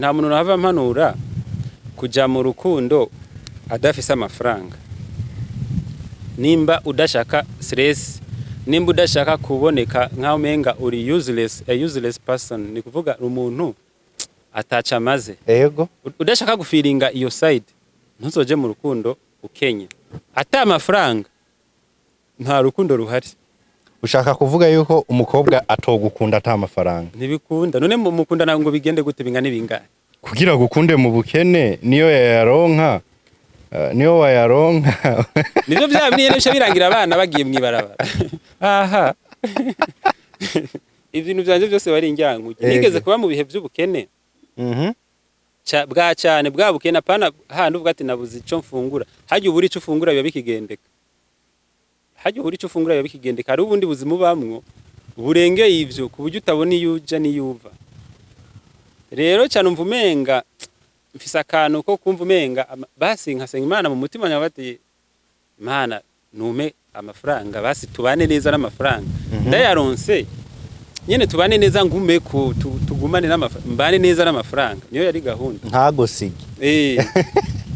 nta muntu nava mpanura kuja mu rukundo adafise amafaranga. Nimba udashaka stress, nimba udashaka kuboneka nkaho menga uri useless person, ni kuvuga umuntu ataca amaze. Yego. Udashaka gufiringa iyo side, ntuzoje mu rukundo ukenye. Ata amafaranga nta rukundo ruhari. Ushaka kuvuga yuko umukobwa atogukunda ata amafaranga? Ntibikunda. None mukundana ngo bigende gute bingana bingahe? Kugira gukunde mu bukene niyo yaronka niyo wayaronka. Nivyo vyabiniye n'ibisha birangira abana bagiye mwibarabara. Aha. Ibintu byanje byose bari injyanku. Nigeze kuba mu bihe by'ubukene. Bwa cyane bwa bukene apana handi uvuga ati nabuze ico mfungura. Haje uburi ico ufungura biba bikigendeka. Haje uburi ico ufungura biba bikigendeka. Hari ubundi buzima bamwo burengeye ivyo ku buryo utabona iyo uja niyuva. Rero cyane umva umenga mfise akantu ko kumva umenga basi nkasenga Imana mu mutima nyabati Imana nume amafaranga basi tubane neza n'amafaranga. Ndayaronse nyene tubane neza ngume ko tugumane n'amafaranga, mbane neza n'amafaranga niyo yari gahunda ntagosige.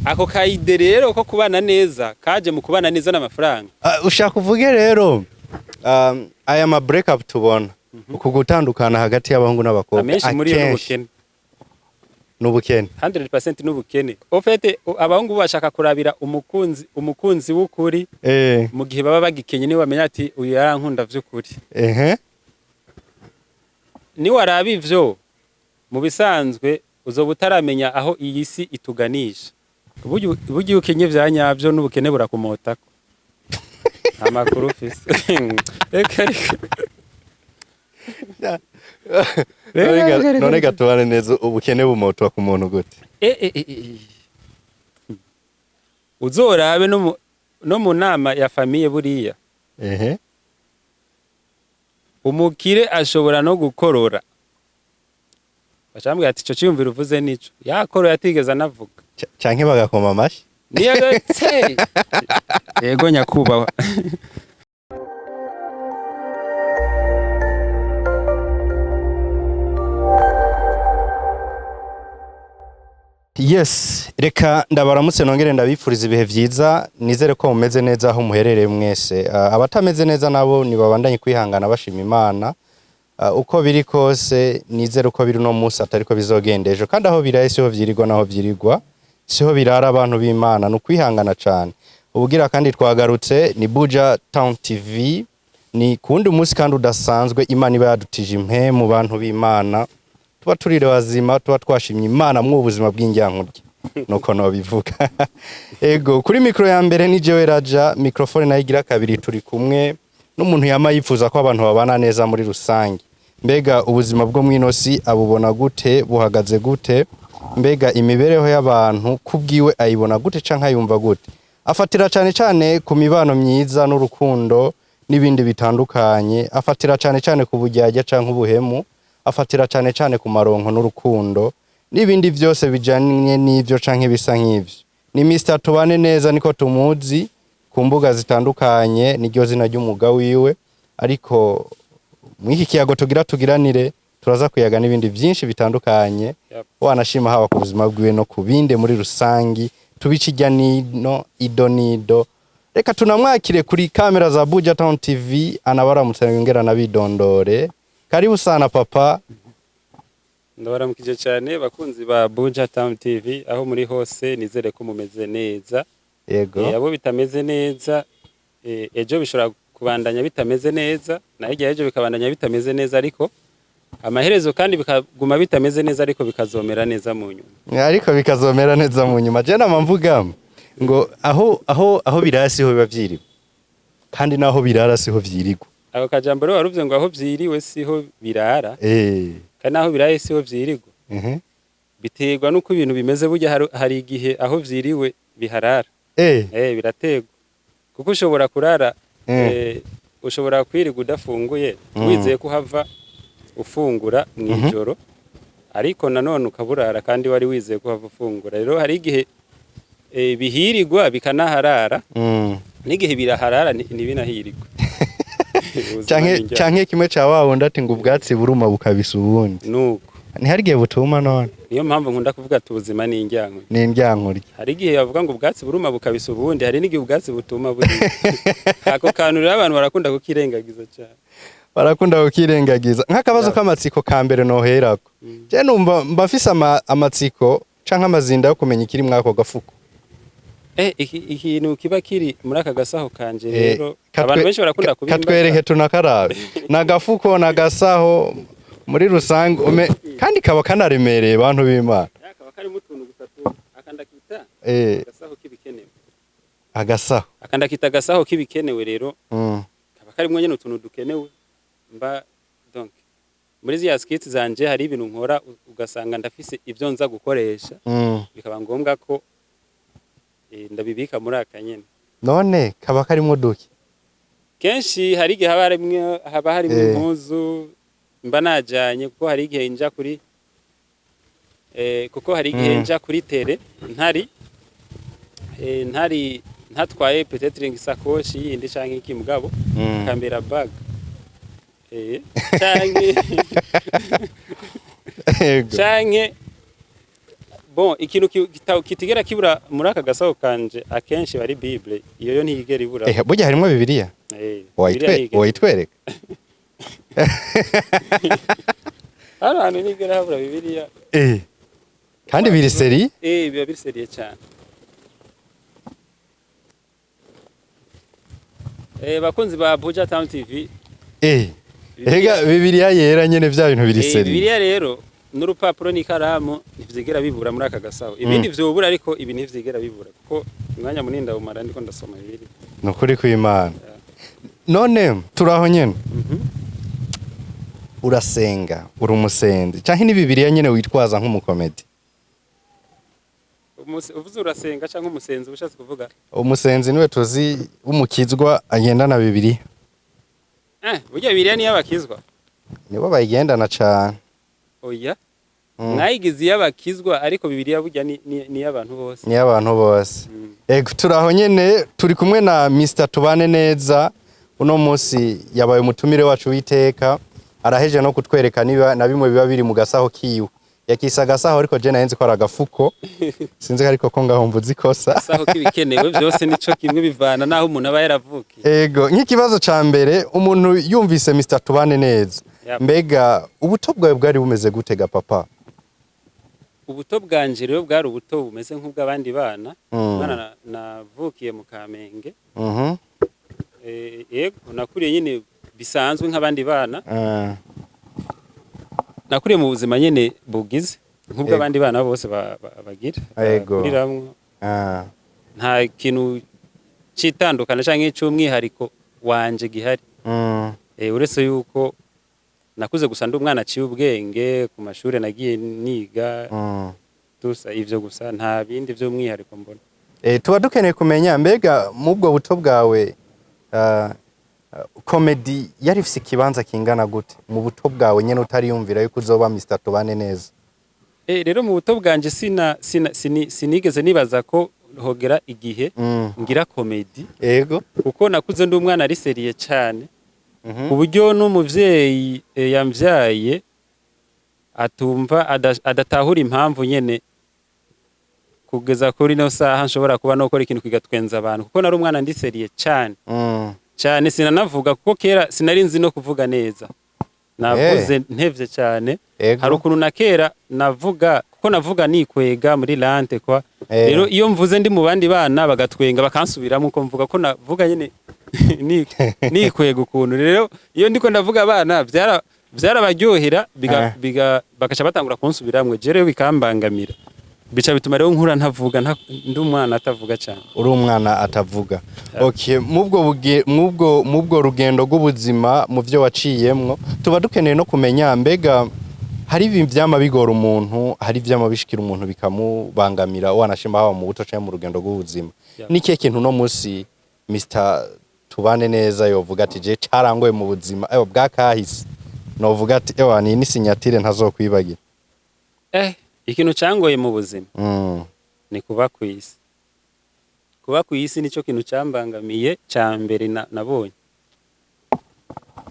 Ako kaide rero ko kubana neza kaje mu kubana neza n'amafaranga. Ushaka uvuge rero aya ma break up tubona uko gutandukana hagati y'abahungu n'abakobwa amenshi muri ubukene n'ubukene 100% n'ubukene. Ofete abahungu bashaka kurabira umukunzi w'ukuri mu gihe baba bagikenye ni bamenya ati uyu yarankunda vy'ukuri. Ni waraba ivyo mu bisanzwe uzoba utaramenya aho iyi si ituganisha. Ubugiye ukenye vyanyavyo n'ubukene burakumotako. Amakuru ufise. None gatubane neza ubukene bumotwa ku muntu gute? Uzorabe no mu nama ya famiye buriya. Umukire ashobora no gukorora. Bacambwe ati ico cyumvira uvuze nico. Yakoro yatigeza anavuga. Canke bagakoma amashi? Niyo getse. Yego nyakubawa. Yes, reka ndabaramutse nongere ndabifuriza ibihe vyiza, nizere ko mumeze neza aho muherereye mwese. Abatameze neza nabo nibabandanye kwihangana bashima Imana. Uko biri kose nizere uko biri no munsi atari ko bizogenda ejo, kandi aho biraye siho vyirirwa naho vyirirwa, siho birara abantu b'Imana, no kwihangana cyane. Ubugira kandi twagarutse ni Buja Town TV, ni kundi umunsi kandi udasanzwe Imana iba yadutije impe mu bantu b'Imana. Tuba turire bazima, tuba twashimye Imana mu buzima bw'injyankurye nuko no bivuga. Ego kuri micro ya mbere ni jewe Raja, microphone nayigira kabiri turi kumwe n'umuntu yamayifuza ko abantu babana neza muri rusange. Mbega ubuzima bwo mwinosi abubona gute, buhagaze gute? Mbega imibereho y'abantu kubwiwe ayibona gute canka yumva gute? Afatira cyane ku mibano myiza n'urukundo n'ibindi bitandukanye, afatira cyane ku bujyajya canke ubuhemu, afatira cyane ku maronko n'urukundo n'ibindi byose bijanye n'ivyo canke bisa nk'ivyo. Ni Mr. Tubane neza niko tumuzi ku mbuga zitandukanye, niryo zina ry'umuga wiwe, ariko mwiki kiyago tugiranire turaza kuyaga n'ibindi byinshi bitandukanye. Wanashima haba ku buzima bwiwe no kubinde muri rusangi, tubikijya nino idonido. Reka tunamwakire kuri kamera za Buja Town TV, anabaramutse ngera nabidondore. Karibu sana papa. Ndabaramukije cyane bakunzi ba Buja Town TV aho muri hose, nizere ko mumeze neza. Yego. Abo bitameze neza ejo bishobora kubandanya bitameze neza, na hirya ejo bikabandanya bitameze neza, ariko amaherezo kandi bikaguma bitameze neza, ariko bikazomera neza mu nyuma. Ariko bikazomera neza mu nyuma. Je namvuga ngo aho birasi ho biba vyiriwe, kandi naho birara siho vyirigwa. Ako kajambo rero waruvuze ngo aho vyiriwe siho birara, kandi aho biraye siho vyirigwa. Biterwa nuko ibintu bimeze, burya hari igihe aho vyiriwe biharara. Birategwa kuko ushobora kurara, ushobora kwiriga udafunguye wizeye ko hava ufungura mwijoro, ariko nanone ukaburara kandi wari wizeye ko hava ufungura. Rero hari igihe bihirigwa bikanaharara, n'igihe biraharara ntibinahirigwa. Canke kimwe ca wawundi ati ngo ubwatsi buruma bukabisa ubundi. Nuko ntihari igihe butuma none niyo mpamvu nkunda kuvuga ati ubuzima ni indyankurya. ni indyankurya. Hari igihe bavuga ngo ubwatsi buruma bukabisa ubundi, hari n'igihe ubwatsi butuma buri. Ako kantu rero abantu barakunda kukirengagiza cyane. Barakunda kukirengagiza. Nk'akabazo k'amatsiko ka mbere noherako. Je numva mbafise amatsiko canke amazinda yo kumenya ikiri mwako gafuko. Ikintu kiba kiri muri aka gasaho kanje rero abantu benshi barakunda kubimba. Katwereke tunakarabe. Nagafuko nagasaho muri rusange kandi kaba kanaremereye abantu b'Imana. Kaba karimo utuntu gutatu akandakita gasaho kibikenewe. Agasaho. Akandakita gasaho kibikenewe rero. Kaba karimo nyene utuntu dukenewe. Donc muri ziya skits zanje hari ibintu nkora ugasanga ndafise ibyo nza gukoresha. Bikaba ngombwa ko ndabibika muri akanyene. None kaba karimo duke. Kenshi hari igihe haba harimo impuzu mba najanye kuko hari igihe nja kuri tere ntatwaye peut-être ngisakoshi yindi canke iki mugabo kambera bag canke bon ikintu kitigera kibura muri aka gasaho kanje akenshi bari Bible iyo yo ntigera ibura. Burya harimo Bibiliya. Wayitwereka. Hano nigera habura Bibiliya. Kandi biri seri? Biba biri seri cyane. Bakunzi ba Buja Town TV. Ega Bibiliya yera nyene vya bintu biri seri. Bibiliya rero n'urupapuro n'ikaramu ntivyigera bibura muri aka gasaho. Ibindi vyobura ariko ibi ntivyigera bibura kuko umwanya munini ndawumara ndiko ndasoma Bibiliya. Nukuri kw'Imana. None turaho nyene. Urasenga, uri umusenzi canke ni Bibiliya nyene witwaza nk'umukomedi? Uvuze urasenga canke umusenzi ubushatse kuvuga? Umusenzi niwe tuzi umukizwa agenda na Bibiliya. Burya Bibiliya ni y'abakizwa? Nibo bayigendana cane. Oya. Mwayigize y'abakizwa ariko Bibiliya burya ni y'abantu bose. Ni y'abantu bose. Ego turaho nyene turi kumwe na Mr. Tubane neza. Uno munsi yabaye umutumire wacu witeka. Araheje no kutwereka niba na bimwe biba biri mu gasaho kiwe. Yakisa gasaho ariko je nayenze ko aragafuko. Sinzi ariko ko ngaho mvuze ikosa. Gasaho kibikenewe byose nico kimwe bivana naho umuntu aba yaravuki. Ego nk'ikibazo ca mbere umuntu yumvise Mr. Tubane neza. Mbega ubuto bwawe bwari bumeze gutega papa? Ubuto bwanje rero bwari ubuto bumeze nk'ubw'abandi bana. Bana navukiye mu Kamenge. Yego nakuriye nyine bisanzwe nk'abandi bana. Nakuriye mu buzima nyene bugize nk'ubw'abandi bana bose bagira. Kuriramwo. Nta kintu citandukana canke cy'umwihariko wanje gihari. Uretse yuko nakuze gusa ndi umwana aciye ubwenge ku mashuri nagiye niga. Tusa ivyo gusa nta bindi vy'umwihariko mbona. Tuba dukeneye kumenya mbega mubwo buto bwawe comedy yari ifise ikibanza kingana gute mu buto bwawe nyene utariyumvira yuko uzoba Mr. Tubane neza? Rero mu buto bwanje sinigeze nibaza ko hogera igihe ngira comedy. Ego kuko nakuze ndi umwana ari seriye cyane. Uburyo n'umuvyeyi yamvyaye atumva adatahura impamvu nyene kugeza kuri no saha nshobora kuba no gukora ikintu kigatwenza abantu kuko nari umwana ndi seriye cyane. Cyane sinanavuga kuko kera sinari nzi no kuvuga neza. Navuze ntevye cyane. Hari ukuntu na kera navuga kuko navuga nikwega muri lante kwa. Rero iyo mvuze ndi mu bandi bana bagatwenga bakansubiramo uko mvuga ko navuga nyene nikwega ukuntu. Rero iyo ndiko ndavuga abana byarabaryohera bagaca batangura kunsubiramwe je rero bikambangamira. Bica bituma rero nkura ntavuga ndi umwana atavuga cyane. Uri umwana atavuga. Okay, mubwo rugendo rw'ubuzima mu byo waciyemwo tuba dukeneye no kumenya mbega hari ivyama bigora umuntu, hari ivyama bishikira umuntu bikamubangamira wanashima haba mu buto cyangwa mu rugendo rw'ubuzima. Niki kintu no munsi Mr. Tubane neza yovuga ati je carangoye mu buzima bwakahise novuga ati ni sinyatire ntazokwibagira? Ikintu cangoye mu buzima ni kuba kwisi. Kuba kwisi nico kintu cambangamiye cyambere nabonye.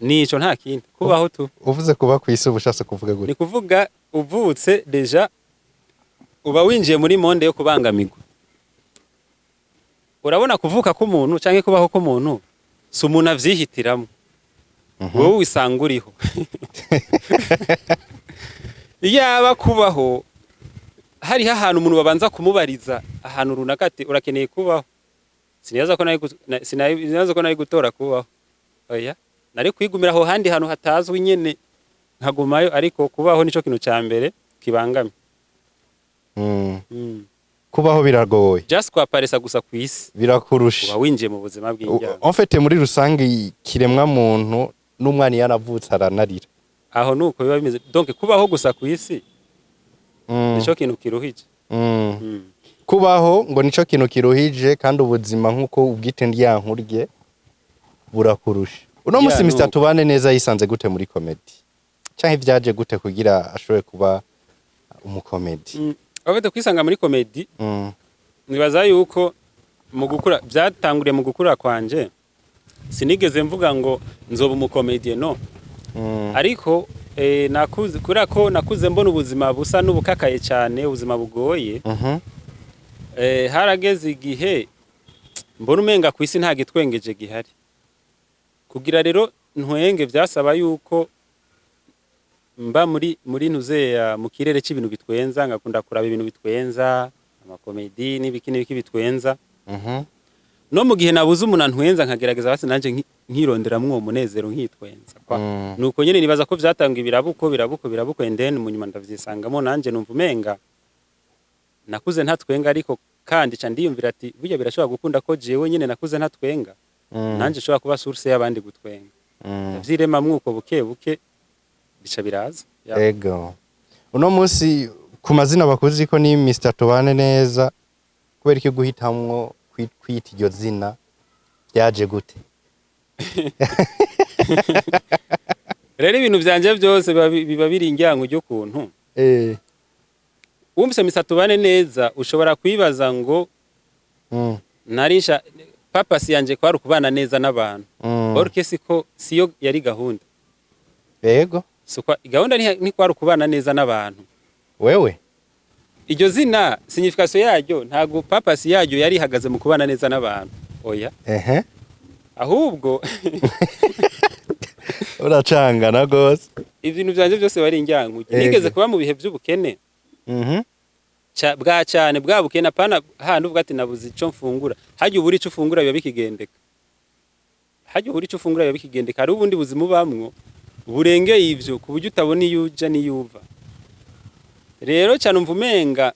Nico nta kintu kubaho tu. Uvuze kuba kwisi ubushatse kuvuga gute? Ni kuvuga uvutse deja uba winjiye muri monde yo kubangamirwa. Urabona kuvuka k'umuntu canke kubaho k'umuntu si umuntu avyihitiramo, wowe wisanga uriho. Yaba kubaho hariho ahantu umuntu babanza kumubariza ahantu runaka ati urakeneye kubaho, sinibaza ko nari gutora kubaho, oya nari kwigumira aho handi hantu hatazwi nyene nkagumayo, ariko kubaho nico kintu ca mbere kibangamye. Kubaho biragoye, just kwaparesa gusa kw'isi birakurusha, uba winjiye mu buzima bw'injyana. en fait muri rusange kiremwa muntu n'umwana yaravutse aranarira, aho nuko biba bimeze. Donc kubaho gusa kw'isi nico kintu kiruhije. Kubaho ngo nico kintu kiruhije, kandi ubuzima nk'uko ubwite ndyankurye burakurusha. Uno musi Mr Tubane neza yisanze gute muri comedy, canke vyaje gute kugira ashobore kuba umukomedi? Abete kwisanga muri comedy, nibaza yuko mu gukura byatanguriye mu gukura kwanje, sinigeze mvuga ngo nzoba umukomedie no. Ariko nakuze kurako nakuze mbona ubuzima busa n'ubukakaye cyane, ubuzima bugoye. Harageze igihe mbona umenga kwisi nta gitwengeje gihari. Kugira rero ntwenge byasaba yuko mba muri ntuzeya mu kirere cy'ibintu bitwenza, ngakunda kuraba ibintu bitwenza, amakomedi n'ibiki bitwenza. No mu gihe nabuze umuntu antwenza nkagerageza basi nanje nkironderamwo umunezero nkitwenza. Nuko nyene nibaza ko vyatanga ibirabuko and then munyuma ndavyisangamo nanje numva umenga nakuze ntatwenga, ariko kandi ca ndiyumvira ati burya birashobora gukunda ko jewe nyene nakuze ntatwenga, nanje shobora kuba source y'abandi gutwenga. Ndavyirema mwuko buke bica biraza. Ego. Uno munsi ku mazina bakuzi ko ni Mr Tubane neza, kubera iki guhitamwo kwita iryo zina byaje gute? Rero ibintu vyanje byose biba biri injyango ryo kuntu. Wumvise Mr Tubane neza ushobora kwibaza ngo narisha papa si yanje kwari kubana neza n'abantu. Orke siko siyo yari gahunda. Ego. Sokwa gahunda ni kwari kubana neza n'abantu. Wewe iryo zina signification yaryo ntago papa si yaryo yari hagaze mu kubana neza n'abantu, oya. Ahubwo uracangana gose. Ibintu byanje byose bari injyango. Nigeze kuba mu bihe by'ubukene. Bwa cyane bwa bukene apana handi uvuga ati nabuze ico mfungura. Hajye uburi ico ufungura biba bikigendeka. Hari ubundi buzima bamwo burengeye ivyo kuburyo utabona iyuja niyuva. Rero cyane umva umenga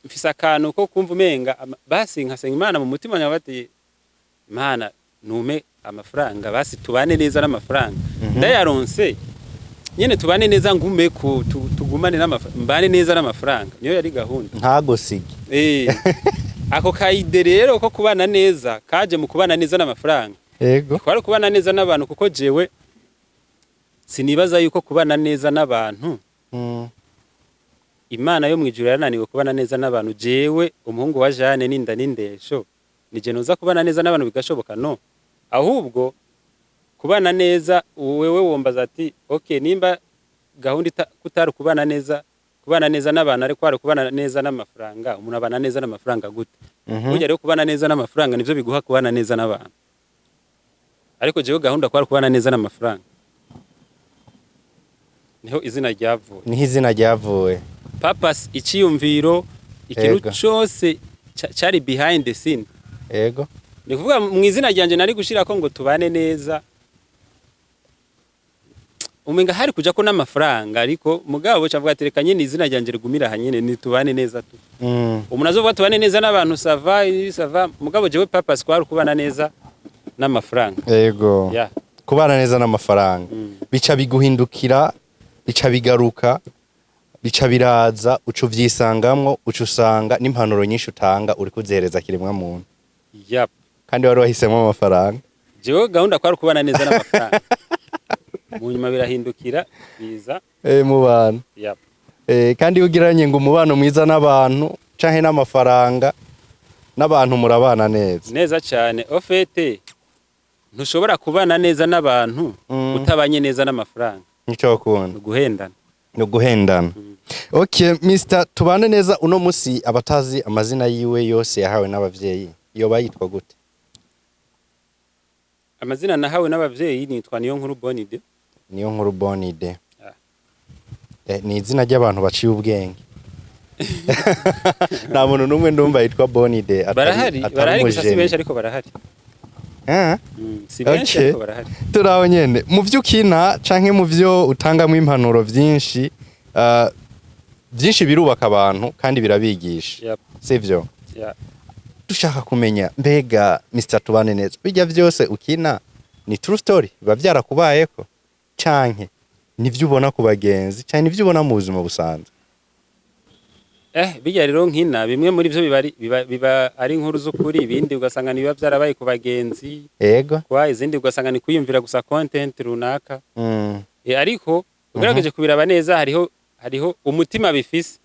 mfise akantu ko kumva umenga basi nkasenga Imana mu mutima nyabati Imana nume amafaranga basi tubane neza n'amafaranga. Ndayaronse nyene tubane neza ngume ko tugumane mbane neza n'amafaranga, niyo yari gahunda ntagosige. Ako kaide rero ko kubana neza kaje mu kubana neza n'amafaranga. Ego. Kwari kubana neza n'abantu kuko jewe sinibaza yuko kubana neza n'abantu Imana yo mwijuru yarananiwe kubana neza n'abantu. Jewe umuhungu wa Jane ninda nindesho nije noza kubana neza n'abantu bigashoboka no. Ahubwo kubana neza wewe wombaza ati okay nimba gahunda kutari kubana neza n'abantu ari kwari kubana neza n'amafaranga, umuntu abana neza n'amafaranga gute? Burya rero kubana neza n'amafaranga nivyo biguha kubana neza n'abantu. Ariko jewe gahunda kwari kubana neza n'amafaranga. Niho izina ryavuye. Purpose iciyumviro ikintu cyose cyari behind the scene. Ego. Ni kuvuga mu izina ryanje nari gushira ko ngo tubane neza. Umenga hari kuja ko n'amafaranga, ariko mugabo cavuga ati reka nyine izina ryanje rigumira hanyene ni tubane neza tu. Umuntu azovuga tubane neza n'abantu sava mugabo jewe purpose kwari kubana neza n'amafaranga. Ego. Yeah. Kubana neza n'amafaranga. Bica biguhindukira, bica bigaruka, bica biraza, ucu vyisangamwo, ucu usanga n'impanuro nyinshi utanga uri kuzihereza kiremwa muntu. Yep. Kandi wari wahisemo amafaranga. Jewe gahunda kwari kubana neza n'amafaranga. Munyuma birahindukira biza mu bantu. Yep. Kandi ugiranye ngo umubano mwiza n'abantu canke n'amafaranga n'abantu murabana neza cyane. Ofete ntushobora kubana neza n'abantu utabanye neza n'amafaranga. Nico bakunda guhendana. no guhendana. Okay, Mr. Tubane neza, uno musi abatazi amazina yiwe yose yahawe n'abavyeyi iyo bayitwa gute? Amazina nahawe n'abavyeyi nitwa Niyonkuru Bonide. Niyonkuru Bonide. Ni izina ry'abantu baciye ubwenge. Nta muntu numwe ndumva yitwa Bonide barahari gusa si benshi ariko barahari. Si benshi ariko barahari. Turaho nyene mu vy'ukina canke mu vyo utangamwe impanuro vyinshi byinshi birubaka abantu kandi birabigisha. Sivyo? Dushaka kumenya mbega Mr. Tubane neza bijya vyose ukina ni true story biba byarakubayeko canke nivyo ubona ku bagenzi canke nivyo ubona mu buzima busanzwe? Bijya rero nkina bimwe muri byo biba ari inkuru z'ukuri, ibindi ugasanga nibiba byarabaye ku bagenzi. Yego. Kwa izindi ugasanga ni kuyumvira gusa content runaka. Ariko ugerageje kubiraba neza hariho umutima bifise.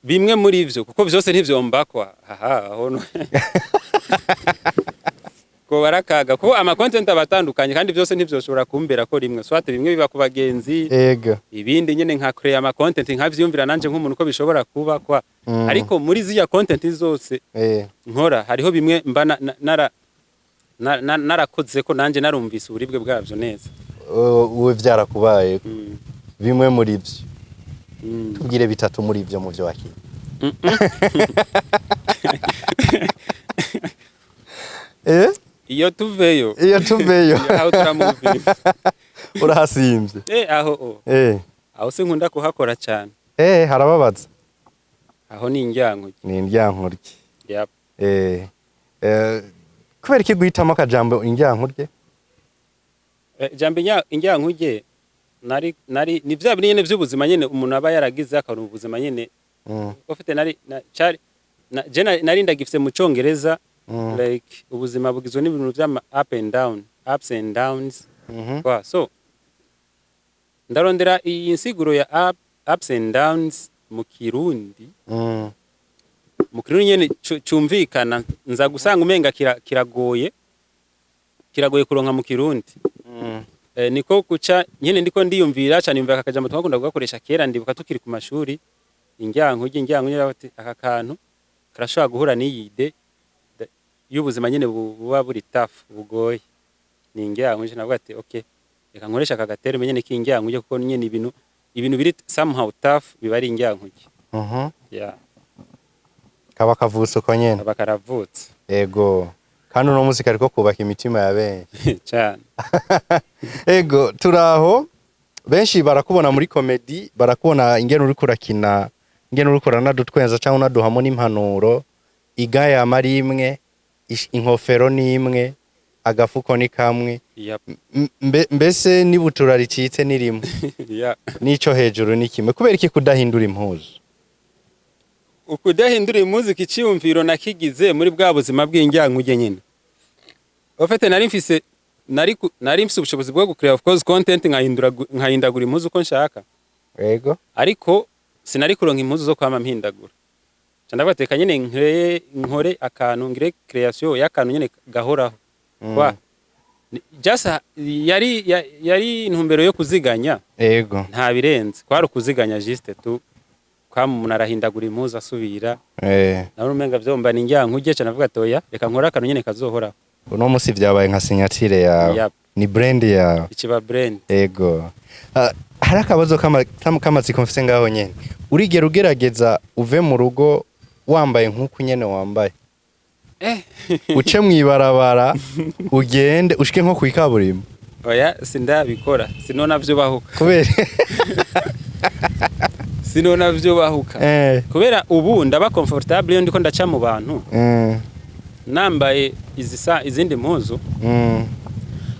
Bimwe muri byo kuko byose ntivyombakwa. Aho no. Ko barakaga ko ama content abatandukanye kandi byose ntivyoshobora kumbera ko rimwe. Swate bimwe biba ku bagenzi. Yego. Ibindi nyene nka create ama content nkavyumvira nanje nk'umuntu ko bishobora kuba kwa. Ariko muri ziya content zose nkora hariho bimwe mba narakoze ko nanje narumvise uburibwe bwavyo neza. Uwe vyarakubaye bimwe muri byo. Tubwire bitatu muri byo mu byo wakina. Iyo tuveyo aho turamuvira urahasimvye aho sinkunda kuhakora cyane harababaza aho ni indyankurye kubera iki guhitamo akajambo indyankurye? Jambo indyankurye nari ni vya binene by'ubuzima nyene umuntu aba yaragize akaru ubuzima nyene ufite nari ndagifite mu Congereza. Like ubuzima bugizwe n'ibintu by'ama ups and downs. So ndarondera iyi nsiguro ya ups and downs mu Kirundi. Mu Kirundi nyene cyumvikana nza gusanga umenga kiragoye kuronka mu Kirundi. Niko kuca nyene ndiko ndiyumvira cyane imvaka akajambo twakunda gukoresha kera ndibuka tukiri ku mashuri indyankurye aka kantu karashobora guhura n'iyide y'ubuzima nyene buba buri tough bugoye ni indyankurye navuga ati okay reka nkoresha aka gaterme nyene k'indyankurye kuko nyene ibintu biri somehow tough biba ari indyankurye. Kaba kavuso ko nyene kaba karavutse ego kandi uno musi kariko kubaka imitima ya benshi cyane. Ego turaho benshi barakubona muri comedy barakubona ingene uri kurakina ingene uri kurana dutwenza cyangwa unaduhamo n'impanuro igaya mari imwe inkofero ni imwe agafuko ni kamwe. Mbese nibutura ricitse nirimo nico hejuru ni kimwe kubera iki kudahindura impuzu? Ukudahindura impuzu kiciyumviro nakigize muri bwa buzima bw'indyankurye nyene. Ofete nari mfise ubushobozi bwo gukreate of course content nkahindagura impuzu uko nshaka. Yego. Ariko sinari kuronka impuzu zo kwama mpindagura. Candabateka nyene nkore akantu ngire creation y'akantu nyene gahoraho. Kwa just yari intumbero yo kuziganya. Yego. Nta birenze. Kwari kuziganya juste tu kwa umuntu arahindagura impuzu asubira. Naho umenga vyomba ni indyankurye cyane avuga toya reka nkora akantu nyene kazohoraho. Uno musi vyabaye nka signature yawe. Ni brand yawe. Ikiba brand. Yego. Hari akabazo k'amatsiko mfise ngaho nyene. Urigera ugerageza uve mu rugo wambaye nk'uko nyene wambaye? Uce mwibarabara ugende ushike nko kwikaburimbo? Oya sindabikora sinona vyo bahuka. Kubera sinona vyo bahuka. Kubera ubu ndaba comfortable yo ndiko ndaca mu bantu. Nambaye izindi mpuzu.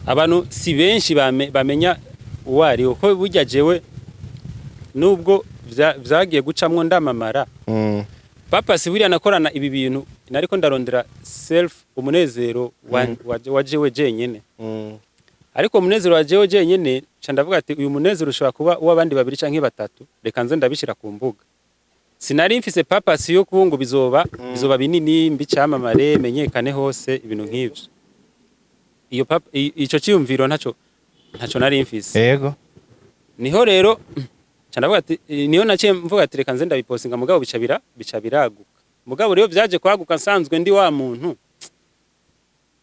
Abantu si benshi bamenya uwari uko burya jewe nubwo vyagiye gucamwo ndamamara. Papa si buriya nakorana ibi bintu nariko ndarondera self umunezero wajewe jenyene. Ariko umunezero wajewe jenyene ca ndavuga ati uyu munezero ushobora kuba uw'abandi babiri canke batatu reka nze ndabishira ku mbuga. Sinari mfise papa si yo kubungu bizoba binini mbicamamare menyekane hose ibintu nk'ivyo. Iyo papa ico ciyumviro ntaco nari mfise. Yego. Niho rero Cyandavuga ati niyo naciye mvuga ati reka nze ndabipostinga mugabo bica biraguka. Mugabo rero byaje kwaguka nsanzwe ndi wa muntu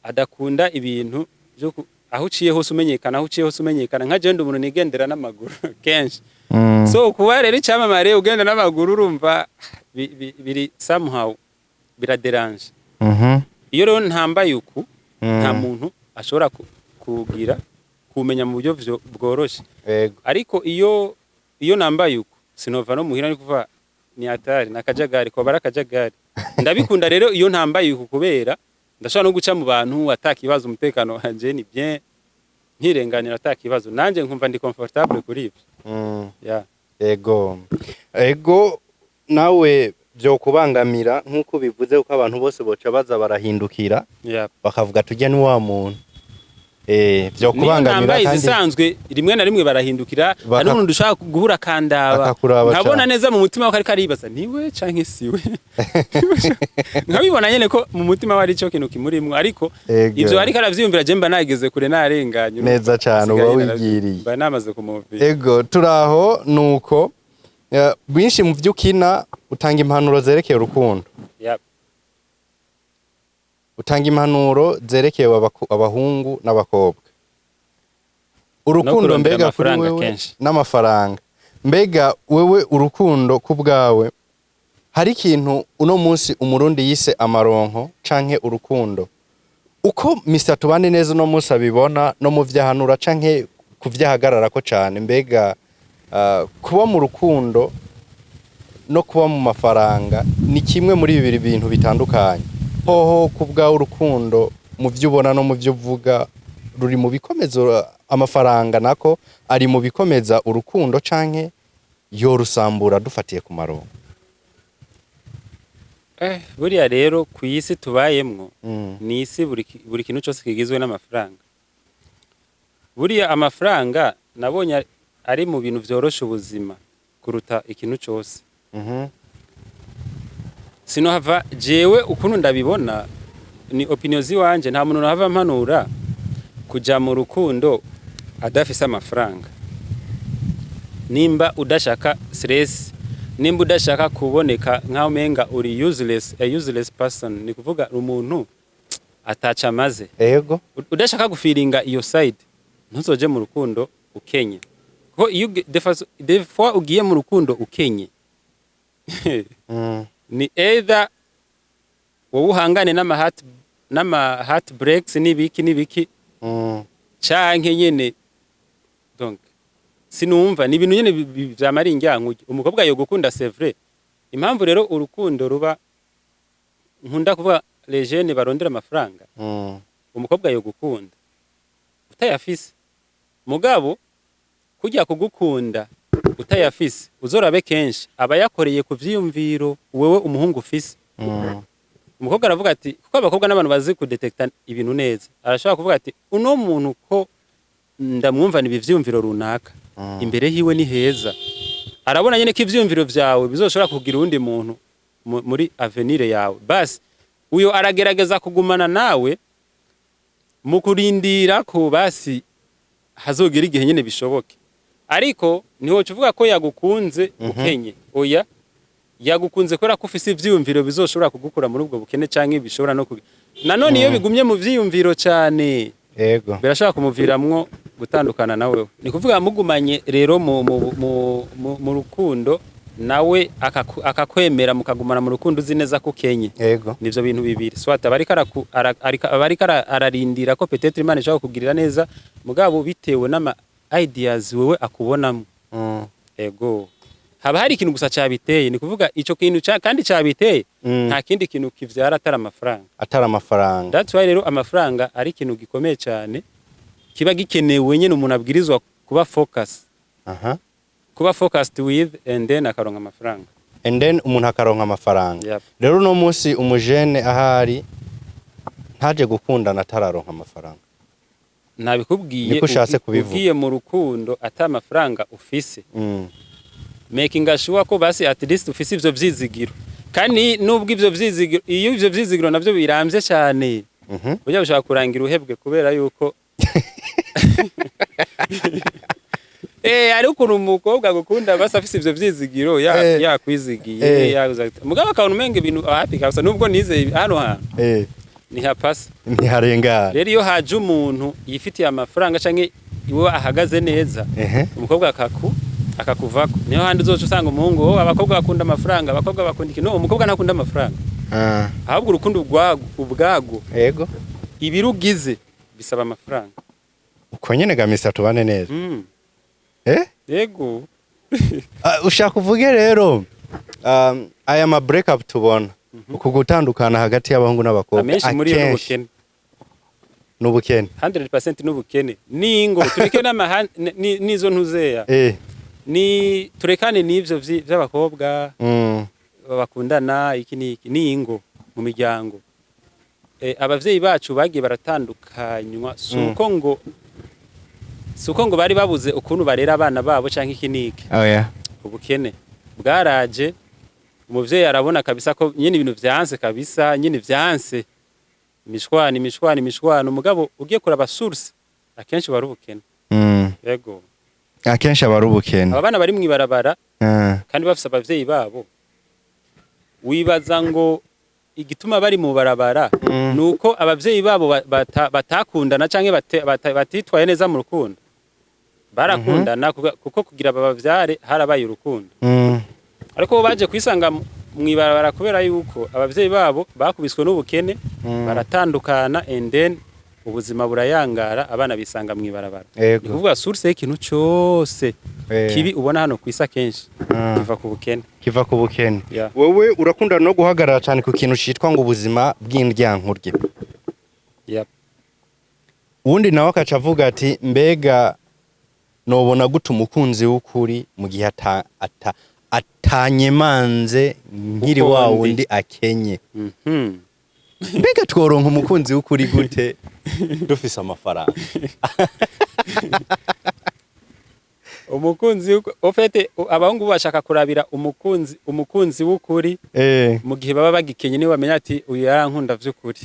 adakunda ibintu byo aho uciye hose umenyekana nka je ndi umuntu nigendera n'amaguru kenshi. So kuba rero icyamamare ugenda n'amaguru urumva biri somehow biraderange. Iyo rero ntambaye uku nta muntu ashobora kugira kumenya mu buryo bworoshe. Ariko iyo nambaye uku sinova no muhira ni kuva ni atari nakajagari ko barakajagari. Ndabikunda rero iyo ntambaye uku kubera ndashobora no guca mu bantu atakibazo umutekano wanje ni bien nkirenganira atakibazo nanje nkumva ndi comfortable kuri ibyo. Yeah. Ego nawe byo kubangamira nkuko bivuze uko abantu bose boca baza barahindukira bakavuga tujya ni wa muntu byo kubangamira kandi zisanzwe rimwe na rimwe barahindukira ari umuntu dushaka guhura kandaba nkabona neza mu mutima wako ari karibaza niwe canke siwe nkabibona nyene ko mu mutima wari cyo kintu kimurimwe ariko ivyo ari karavyumvira je mba nageze kure narenganye neza cyane uba wigiriye mba namaze kumuvira. Ego turaho nuko bwinshi mu vyukina utanga impanuro zerekeye urukundo. Utanga impanuro zerekeye abahungu n'abakobwa. Urukundo mbega kuri wewe n'amafaranga. Mbega wewe urukundo kubwawe hari ikintu uno munsi umurundi yise amaronko canke urukundo. Uko Mr Tubane neza uno munsi abibona no mu vyahanura canke kuvyahagarara ko cane mbega kuba mu rukundo no kuba mu mafaranga ni kimwe muri bibiri bintu bitandukanye. Hoho kubwa urukundo mu byo ubona no mu byo uvuga ruri mu bikomeza amafaranga nako ari mu bikomeza urukundo canke yo rusambura dufatiye ku maronko. Buriya rero ku isi tubayemwo ni isi buri kintu cyose kigizwe n'amafaranga. Buriya amafaranga nabonye ari mu bintu vyorosha ubuzima kuruta ikintu cyose. Sino hava jewe ukuntu ndabibona ni opinion ziwanje nta muntu hava mpanura kuja mu rukundo adafise amafaranga. Nimba udashaka stress, nimba udashaka kuboneka nkaho menga uri useless person, ni kuvuga umuntu ataca maze. Ego Udashaka gufiringa iyo side ntuzoje mu rukundo ukenye. Ko iyo fois ugiye mu rukundo ukenye ni either wowe uhangane n'ama heart breaks nibiki canke nyene donc sinumva ni ibintu nyene vyamara ingyanku. Umukobwa yo gukunda c'est vrai. Impamvu rero urukundo ruba nkunda kuvuga les jeunes barondera amafaranga. Umukobwa yo gukunda utayafise mugabo kujya kugukunda utayafise uzorabe kenshi aba yakoreye ku vyiyumviro wewe umuhungu ufise. Umukobwa aravuga ati kuko abakobwa n'abantu bazi ku detecta ibintu neza arashobora kuvuga ati uno muntu ko ndamwumva ni bivyumviro runaka imbere hiwe ni heza, arabona nyene ko ivyumviro vyawe bizoshobora kugira undi muntu muri avenir yawe, basi uyo aragerageza kugumana nawe mu kurindira ko basi hazogira igihe nyene bishoboke. Ariko niho cuvuga ko yagukunze ukenye. Oya yagukunze kora ko ufise ivyumviro bizoshobora kugukura muri ubwo bukene canke bishobora no nanone iyo bigumye mu vyiyumviro cyane birashobora kumuviramwo gutandukana nawe. Ni kuvuga mugumanye rero mu rukundo nawe akakwemera mukagumana mu rukundo uzi neza ko kenye. Nivyo bintu bibiri. Swata bariko ararindira ko peut-être Imana ishaka kugirira neza mugabo bitewe n'ama ideas wewe akubonamo. Ego haba hari ikintu gusa cyabiteye, ni kuvuga ico kintu kandi cyabiteye nta kindi kintu kivyara atari amafaranga. That's why rero amafaranga ari ikintu gikomeye cyane kiba gikenewe nyene umuntu abwirizwa kuba focus. Kuba focused with and then akaronka amafaranga. And then umuntu akaronka amafaranga. Rero no munsi umujene ahari ntaje gukundana atararonka amafaranga. Nabikubwiye ugiye mu rukundo ata amafaranga ufise. Making sure ko basi at least ufise ivyo vyizigiro. Kandi nubwo ivyo vyizigiro iyo ivyo vyizigiro navyo biramvye cyane. Burya bishaka kurangira uhebwe kubera yuko ari ukuntu umukobwa gukunda basa afise ivyo vyizigiro yakwizigiye mugabo akabona umenga ibintu happy kabisa nubwo nize hano ni hapasa ntiharengana. rero iyo haje umuntu yifitiye amafaranga canke iwe ahagaze neza umukobwa akakuvako niho handi uzoca usanga umuhungu abakobwa bakunda amafaranga abakobwa bakunda iki no umukobwa ntakunda amafaranga ahubwo urukundo ubwago yego ibirugize bisaba amafaranga uko nyene gamisa tubane neza yego ushaka uvuge rero aya ma break up tubona uku gutandukana hagati y'abahungu n'abakobwa amenshi muri yo n'ubukene 100% n'ubukene ningo tureke n'izo ntuzeya ni turekane n'ivyo vy'abakobwa bakundana iki n'ingo mu miryango abavyeyi bacu bagiye baratandukanywa suko ngo bari babuze ukuntu barera abana babo canke iki niki ubukene bwaraje umuvyeyi arabona kabisa ko nyine ibintu vyanse kabisa nyine vyanse imishwani umugabo ugiye kuraba source akenshi bari ubukene yego akenshi abari ubukene abana bari mwibarabara kandi bafise abavyeyi babo wibaza ngo igituma bari mu barabara nuko abavyeyi babo batakundana canke batitwaye neza mu rukundo barakundana kuko kugira babavyare harabaye urukundo ariko baje kwisanga mwibarabara kubera yuko abavyeyi babo bakubiswe n'ubukene baratandukana and then ubuzima burayangara abana bisanga mwibarabara ni kuvuga source y'ikintu cyose kibi ubona hano kwisa kenshi kiva ku bukene wowe urakunda no guhagarara cyane ku kintu citwa ngo ubuzima bw'indyankurye uwundi nawe akaca avuga ati mbega nobona gute umukunzi w'ukuri mu gihe atanyemanze nkiri wa wundi akenye mbega tworonka umukunzi w'ukuri gute dufise amafaranga umukunzi ofete abahungu bashaka kurabira umukunzi w'ukuri mu gihe baba bagikenye niwe bamenya ati uyu yarankunda vy'ukuri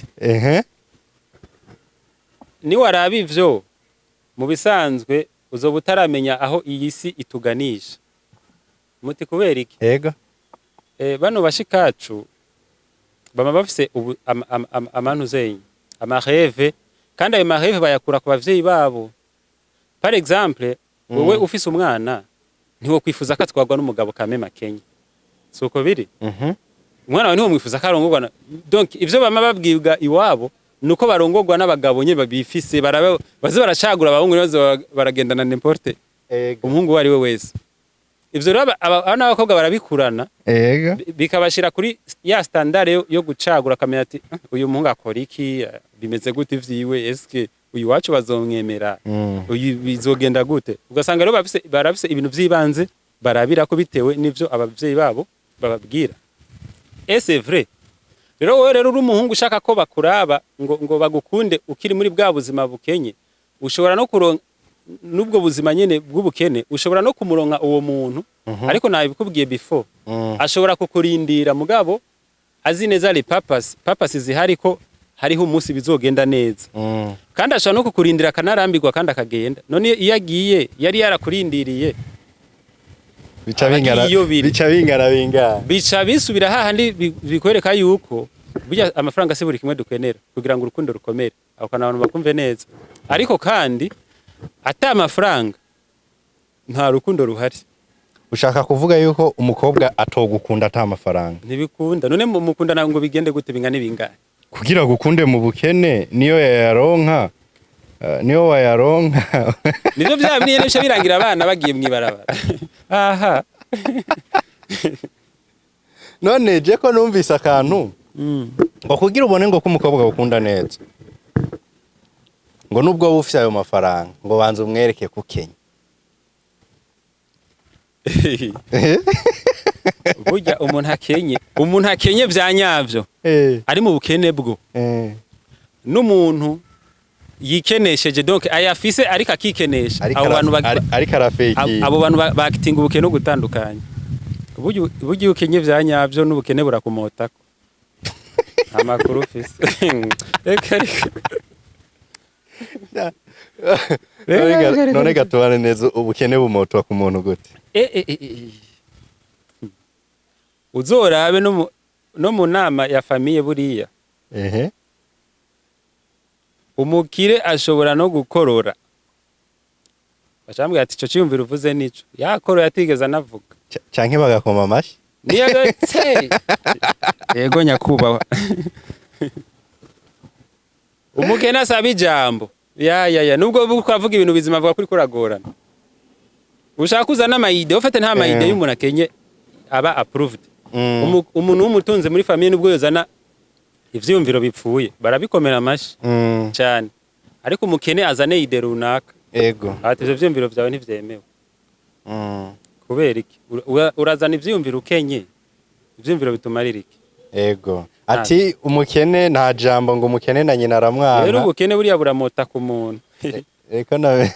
ni waraba ivyo mu bisanzwe uzoba utaramenya aho iyi si ituganisha muti kubera iki bano bashikacu bama bafise amantuzenye amareve kandi ayo mareve bayakura ku bavyeyi babo par exemple wewe ufise umwana ntiwo kwifuza ko atwarwa n'umugabo kamema Kenya suko biri umwana wawe ntiwo mwifuza ko arongorwa donc ivyo bama babwibwa iwabo nuko barongorwa n'abagabo nye babifise baze baracagura abahungu nibazo baragendana n'importe umuhungu wari we wese ivyo rero abana b'abakobwa barabikurana bikabashira kuri ya standard yo gucagura kamera ati uyu muhungu akora iki bimeze gute ivyiwe eske uyu wacu bazomwemera uyu bizogenda gute ugasanga rero barafise ibintu vyibanze barabira ko bitewe n'ivyo abavyeyi babo bababwira c'est vrai rero wowe rero uri umuhungu ushaka ko bakuraba ngo bagukunde ukiri muri bwa buzima bukenye ushobora no kuronka nubwo buzima nyene bw'ubukene ushobora no kumuronka uwo muntu ariko nabikubwiye before ashobora kukurindira mugabo azi neza les papas zihari ko hariho umunsi bizogenda neza kandi ashobora no kukurindira kanarambirwa kandi akagenda none iyo agiye yari yarakurindiriye bica bisubira hahandi bikwereka yuko burya amafaranga se buri kimwe dukenera kugira ngo urukundo rukomere aho kana abantu bakumve neza ariko kandi ata amafaranga nta rukundo ruhari ushaka kuvuga yuko umukobwa atogukunda ata amafaranga ntibikunda none mukundana ngo bigende gute bingana bingahe kugira gukunde mu bukene niyo yayaronka niyo wayaronka nivyo vyabiniye n'ibyo birangira abana bagiye mwibarabara aha none je ko numvise akantu ngo kugira ubone ngo ko umukobwa gukunda neza ngo nubwo ufite ayo mafaranga ngo banze umwereke ku Kenya burya umuntu akenye vyanyavyo ari mu bukene bwo n'umuntu yikenesheje donc ayafise ariko akikenesha abo bantu ariko arafeki abo bantu bakitinga ubukene gutandukanye burya ukenye vyanyavyo n'ubukene burakumotako amakuru ufise none gatubane neza ubukene bumotwa ku muntu gute? Uzorabe no mu nama ya famiye buriya umukire ashobora no gukorora, bacambwira ati ico ciyumvira uvuze nico, yakorora atigeze anavuga canke bagakoma amashi niyo yego nyakubahwa. Umukene asaba ijambo ya nubwo ukavuga ibintu bizima avuga kuri kuragorana, ushaka kuzana amayide ufate nta mayide y'umuntu akenye aba approved. Umuntu w'umutunze muri famiye nubwo yozana ivyumviro bipfuye barabikomera amashi cyane, ariko umukene azane ide runaka ego ati ivyo vyumviro vyawe ntivyemewe. Kubera iki urazana ivyumviro ukenye, ivyumviro bitumarira iki? Ego ati umukene nta jambo ngo umukene na nyina aramwana. Rero ubukene buriya buramota ku muntu. Eko nawe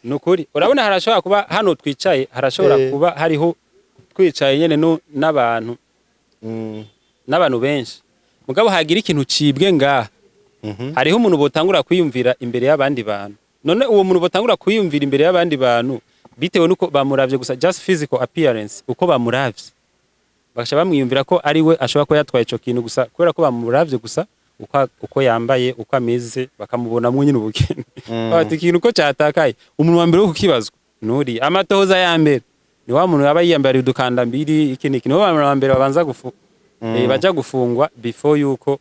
nukuri urabona harashobora kuba hano twicaye, harashobora kuba hariho twicaye nyene n'abantu n'abantu benshi, mugabo hagira ikintu cibwe ngaha. Hariho umuntu botangura kwiyumvira imbere y'abandi bantu, none uwo muntu botangura kwiyumvira imbere y'abandi bantu bitewe nuko bamuravye gusa just physical appearance, uko bamuravye bakasha bamwiyumvira ko ari we ashobora ko yatwaye ico kintu gusa kubera ko bamuravye gusa uko yambaye, uko ameze, bakamubona mu nyine ubukene. Bati ikintu ko cyatakaye, umuntu wa mbere wo kukibazwa nuri amatohoza ya mbere ni wa muntu yaba yiyambariye udukanda mbiri iki no wa mbere babanza baja gufungwa before yuko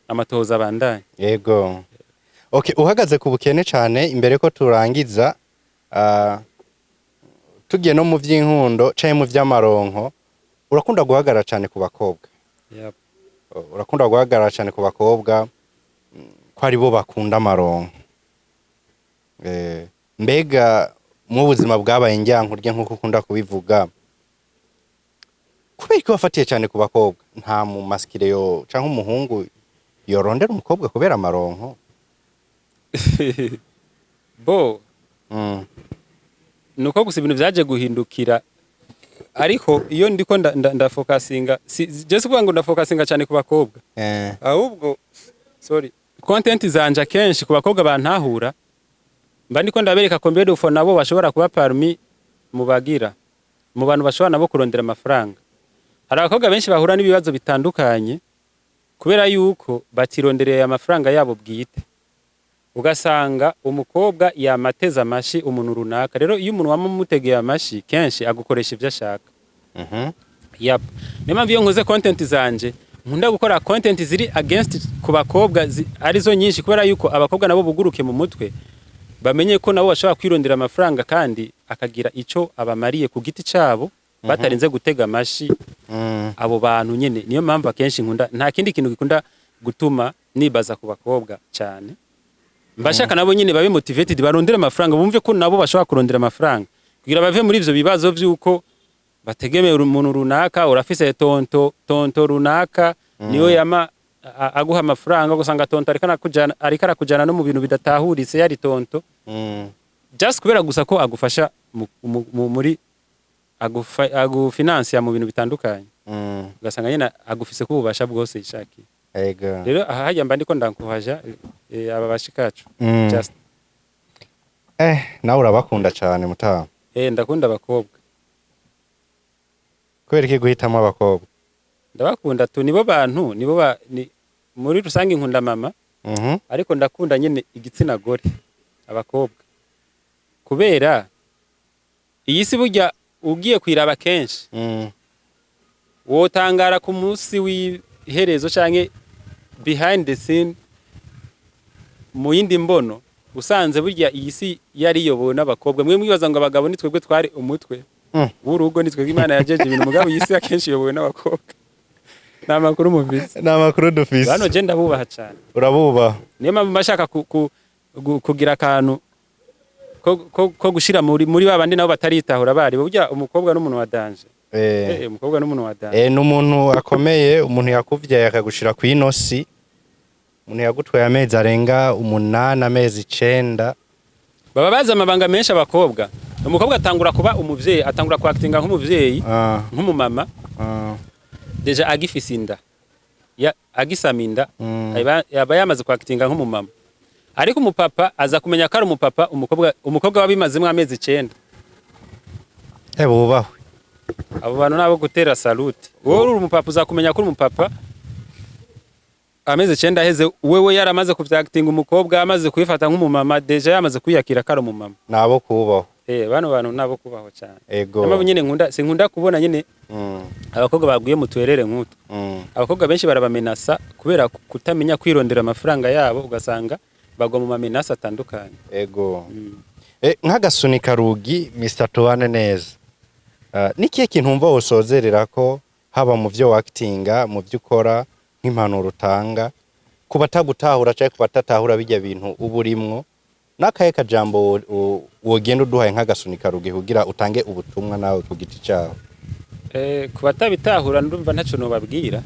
amatohoza abandanye. Yego okay, uhagaze ku bukene cyane imbere ko turangiza tugiye no mu vy'inkundo canke mu vy'amaronko, urakunda guhagarara cyane ku bakobwa. Yep. Urakunda guhagarara cyane ku bakobwa ko ari bo bakunda amaronko. Mbega mu buzima bwabaye njyankurye nkuko ukunda kubivuga, kubera ko bafatiye cyane ku bakobwa, nta mu maskire yo canke umuhungu yorondera umukobwa kubera amaronko? Bo nuko gusa ibintu vyaje guhindukira, ariko iyo ndiko ndafokasinga je kuvuga ngo ndafokasinga cyane ku bakobwa, ahubwo sorry content zanje kenshi ku bakobwa bantahura, mba ndiko ndabereka ko mbere ufo nabo bashobora kuba parmi mu bagira mu bantu bashobora nabo kurondera amafaranga. Hari abakobwa benshi bahura n'ibibazo bitandukanye kubera yuko batirondereye amafaranga yabo bwite, ugasanga umukobwa yamateza amashi umuntu runaka. Rero iyo umuntu wamutegeye amashi kenshi agukoresha ivyo ashaka. Yep. Niyo mpamvu iyo nkoze content zanje nkunda gukora content ziri against ku bakobwa arizo nyinshi, kubera yuko abakobwa nabo buguruke mu mutwe bamenye ko nabo bashobora kwirondera amafaranga kandi akagira ico abamariye ku giti cabo batarinze gutega amashi abo bantu nyene. Niyo mpamvu akenshi nkunda, nta kindi kintu gikunda gutuma nibaza ku bakobwa cyane, mbashaka nabo nyine babe motivated barondera amafaranga, bumve ko nabo bashobora kurondera amafaranga kugira bave muri ivyo bibazo vyuko bategemeye umuntu runaka, urafise tonto runaka niyo yama aguha amafaranga, gusanga tonto ariko arakujana no mu bintu bidatahuritse yari tonto just kubera gusa ko agufasha muri agufinansia mu bintu bitandukanye, ugasanga nyine agufise ko ububasha bwose yishakiye. Rero aha hajya mba ndiko ndankuhaja aba bashikacu just nawe urabakunda cyane mutaha? Ndakunda abakobwa. Kubera iki guhitamo abakobwa? Ndabakunda tu, nibo bantu muri rusange nkunda mama, ariko ndakunda nyine igitsina gore abakobwa, kubera iyi si burya ugiye kwiraba kenshi wotangara ku munsi w'iherezo canke behind the scene mu yindi mbono usanze burya iyi si yariyobowe n'abakobwa. Mwe mwibaza ngo abagabo ni twebwe twari umutwe w'urugo, ni twebwe Imana yajeje ibintu, mugabo iyi si akenshi yobowe n'abakobwa. Namakuru muvise, namakuru dufise bano je ndabubaha cyane. Urabubaha? Niyo mpamvu bashaka kugira akantu ko gushira muri babandi nabo bataritahura bari burya umukobwa n'umuntu wa danger. Umukobwa n'umuntu wa danger, n'umuntu akomeye, umuntu yakuvyaye akagushira ku inosi, umuntu yagutwaye amezi arenga 8 amezi 9. Baba baza amabanga menshi abakobwa. Umukobwa atangura kuba umuvyeyi, atangura kwactinga nk'umuvyeyi, nk'umumama, deja agifise inda, agisaminda yaba yamaze kwactinga nk'umumama. ariko umupapa aza kumenya ko ari umupapa umukobwa wabimazemo amezi 9. bubahwe abo bantu nabo gutera salute. Wowe uri umupapa uzakumenya ko uri umupapa amezi 9 aheze, wewe yaramaze kuvyactinga umukobwa, amaze kuyifata nk'umumama, deja yamaze kwiyakira ko ari umumama. nabo kubaho bano bantu nabo kubaho cyane. ego Namabu nyine sinkunda kubona nyine abakobwa baguye mu twerere nk'utu. Abakobwa benshi barabamenasa kubera kutamenya kwirondera amafaranga yabo, ugasanga bagwa mu mamenasa atandukanye. ego nk'agasunika rugi Mr. Tubane neza, nikiye kintu umva wosozerera ko haba mu byo actinga, mu byo ukora, nk'impanuro utanga kubatagutahura cyangwa kubatatahura bijya bintu uburimwo, nakaye kajambo wogenda uduhaye nk'agasunika rugi kugira utange ubutumwa nawe ku giti cyawe. Kubatabitahura ndumva ntaco no babwira,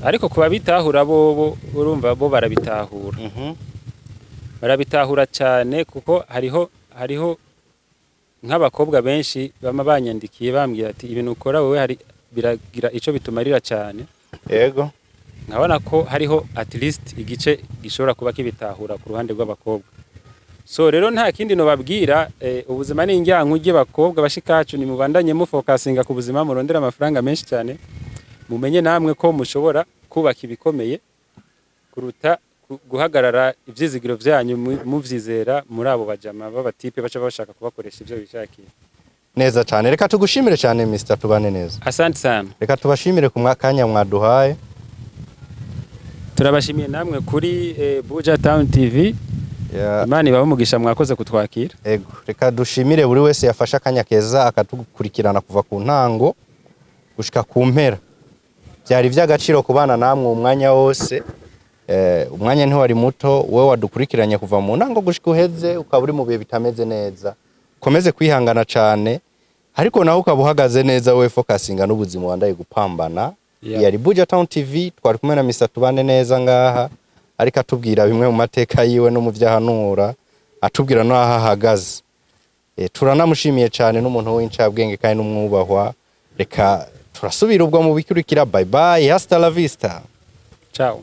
ariko kubabitahura bo urumva bo barabitahura. Barabitahura cyane kuko hariho nk'abakobwa benshi bama banyandikiye bambwira ati ibintu ukora wowe hari biragira ico bitumarira cyane. Yego nkabona ko hariho at least igice gishobora kuba kibitahura ku ruhande rw'abakobwa. So rero nta kindi no babwira, ubuzima ni ingyanku y'abakobwa bashikacu, ni mubandanye mu focusinga ku buzima, murondera amafaranga menshi cyane, mumenye namwe ko mushobora kubaka ibikomeye kuruta guhagarara ivyizigiro vyanyu muvyizera muri abo bajama b'abatipe baca bashaka kubakoresha ivyo bishakiye. Neza cyane, reka tugushimire cyane Mr. Tubane neza. Asante sana. Reka tubashimire ku mwakanya mwaduhaye. Turabashimiye namwe kuri Buja Town TV. Imana ibamugisha mwakoze kutwakira. Ego, reka dushimire buri wese yafasha akanya keza akatukurikirana kuva ku ntango gushika ku mpera. Byari vy'agaciro kubana namwe umwanya wose. Umwanya ntiwari muto, wewe wadukurikiranye kuva mu ntango gushika uheze, ukaba uri mu bihe bitameze neza. Komeze kwihangana cyane, ariko naho ukaba uhagaze neza, we focusinga n'ubuzima wandaye gupambana. Yari Buja Town TV, twari kumwe na Mr. Tubane neza ngaha, ariko atubwira bimwe mu mateka yiwe no mu vyahanura, atubwira no ahahagaze. Turanamushimiye cyane n'umuntu w'incabwenge kandi n'umwubahwa. Reka turasubira ubwo mu bikurikira. Bye bye, hasta la vista. Ciao.